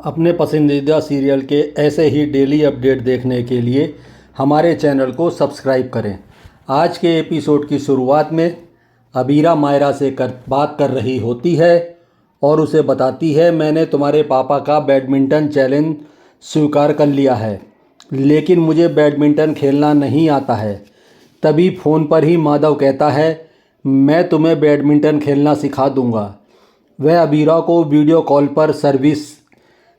अपने पसंदीदा सीरियल के ऐसे ही डेली अपडेट देखने के लिए हमारे चैनल को सब्सक्राइब करें। आज के एपिसोड की शुरुआत में अबीरा मायरा से बात कर रही होती है और उसे बताती है, मैंने तुम्हारे पापा का बैडमिंटन चैलेंज स्वीकार कर लिया है, लेकिन मुझे बैडमिंटन खेलना नहीं आता है। तभी फ़ोन पर ही माधव कहता है, मैं तुम्हें बैडमिंटन खेलना सिखा दूंगा। वह अबीरा को वीडियो कॉल पर सर्विस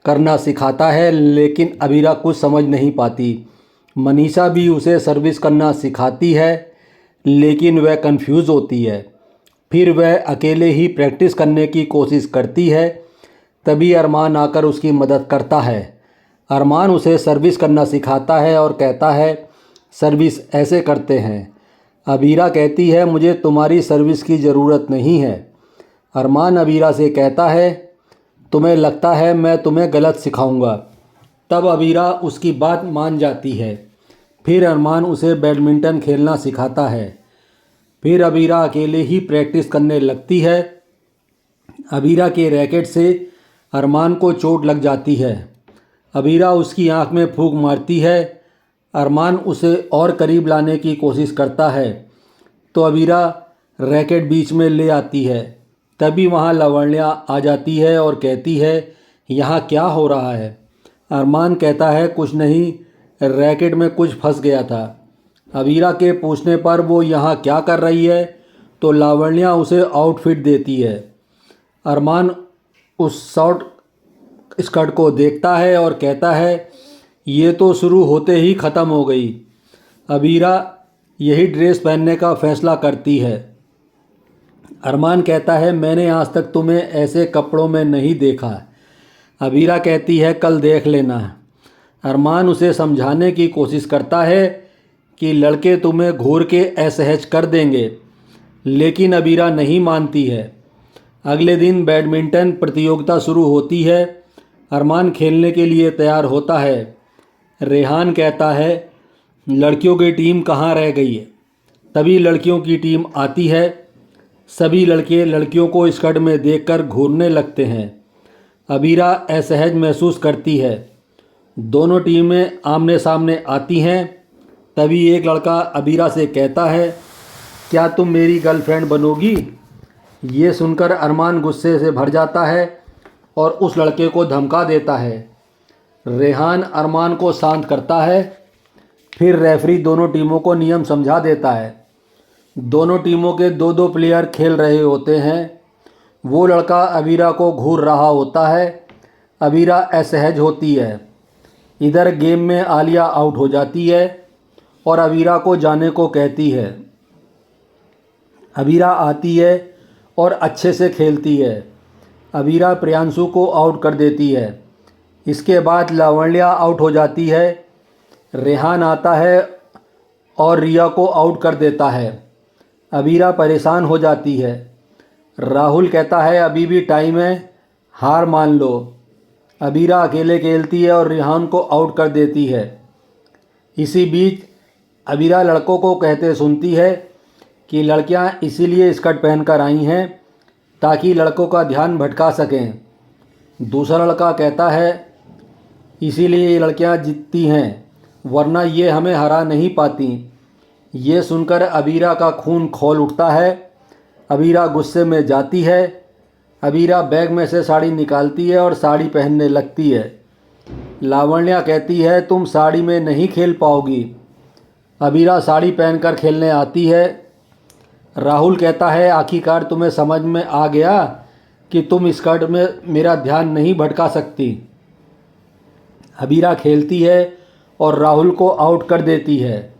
करना सिखाता है, लेकिन अबीरा कुछ समझ नहीं पाती। मनीषा भी उसे सर्विस करना सिखाती है, लेकिन वह कंफ्यूज होती है। फिर वह अकेले ही प्रैक्टिस करने की कोशिश करती है। तभी अरमान आकर उसकी मदद करता है। अरमान उसे सर्विस करना सिखाता है और कहता है, सर्विस ऐसे करते हैं। अबीरा कहती है, मुझे तुम्हारी सर्विस की ज़रूरत नहीं है। अरमान अबीरा से कहता है, तुम्हें लगता है मैं तुम्हें गलत सिखाऊंगा। तब अबीरा उसकी बात मान जाती है। फिर अरमान उसे बैडमिंटन खेलना सिखाता है। फिर अबीरा अकेले ही प्रैक्टिस करने लगती है। अबीरा के रैकेट से अरमान को चोट लग जाती है। अबीरा उसकी आंख में फूंक मारती है। अरमान उसे और करीब लाने की कोशिश करता है तो अबीरा रैकेट बीच में ले आती है। तभी वहाँ लावण्या आ जाती है और कहती है, यहाँ क्या हो रहा है। अरमान कहता है, कुछ नहीं, रैकेट में कुछ फंस गया था। अबीरा के पूछने पर वो यहाँ क्या कर रही है तो लावण्या उसे आउटफिट देती है। अरमान उस शॉर्ट स्कर्ट को देखता है और कहता है, ये तो शुरू होते ही ख़त्म हो गई। अबीरा यही ड्रेस पहनने का फ़ैसला करती है। अरमान कहता है, मैंने आज तक तुम्हें ऐसे कपड़ों में नहीं देखा। अबीरा कहती है, कल देख लेना। अरमान उसे समझाने की कोशिश करता है कि लड़के तुम्हें घूर के असहज कर देंगे, लेकिन अबीरा नहीं मानती है। अगले दिन बैडमिंटन प्रतियोगिता शुरू होती है। अरमान खेलने के लिए तैयार होता है। रेहान कहता है, लड़कियों की टीम कहाँ रह गई है। तभी लड़कियों की टीम आती है। सभी लड़के लड़कियों को स्कर्ट में देखकर घूरने लगते हैं। अबीरा असहज महसूस करती है। दोनों टीमें आमने सामने आती हैं। तभी एक लड़का अबीरा से कहता है, क्या तुम मेरी गर्लफ्रेंड बनोगी। ये सुनकर अरमान गुस्से से भर जाता है और उस लड़के को धमका देता है। रेहान अरमान को शांत करता है। फिर रेफरी दोनों टीमों को नियम समझा देता है। दोनों टीमों के दो दो प्लेयर खेल रहे होते हैं। वो लड़का अबीरा को घूर रहा होता है। अबीरा असहज होती है। इधर गेम में आलिया आउट हो जाती है और अबीरा को जाने को कहती है। अबीरा आती है और अच्छे से खेलती है। अबीरा प्रियांशु को आउट कर देती है। इसके बाद लावण्या आउट हो जाती है। रेहान आता है और रिया को आउट कर देता है। अबीरा परेशान हो जाती है। राहुल कहता है, अभी भी टाइम है, हार मान लो। अबीरा अकेले खेलती है और रेहान को आउट कर देती है। इसी बीच अबीरा लड़कों को कहते सुनती है कि लड़कियां इसीलिए स्कर्ट पहनकर आई हैं ताकि लड़कों का ध्यान भटका सकें। दूसरा लड़का कहता है, इसीलिए ये लड़कियां जीतती हैं, वरना ये हमें हरा नहीं पाती। ये सुनकर अबीरा का खून खौल उठता है। अबीरा गुस्से में जाती है। अबीरा बैग में से साड़ी निकालती है और साड़ी पहनने लगती है। लावण्या कहती है, तुम साड़ी में नहीं खेल पाओगी। अबीरा साड़ी पहनकर खेलने आती है। राहुल कहता है, आखिरकार तुम्हें समझ में आ गया कि तुम स्कर्ट में मेरा ध्यान नहीं भटका सकती। अबीरा खेलती है और राहुल को आउट कर देती है।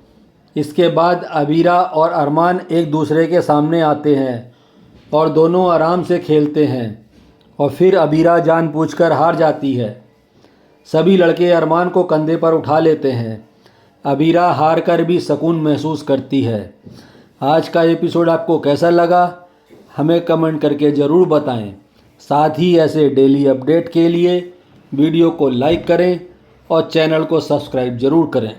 इसके बाद अबीरा और अरमान एक दूसरे के सामने आते हैं और दोनों आराम से खेलते हैं और फिर अबीरा जानबूझकर हार जाती है। सभी लड़के अरमान को कंधे पर उठा लेते हैं। अबीरा हार कर भी सुकून महसूस करती है। आज का एपिसोड आपको कैसा लगा हमें कमेंट करके ज़रूर बताएं। साथ ही ऐसे डेली अपडेट के लिए वीडियो को लाइक करें और चैनल को सब्सक्राइब ज़रूर करें।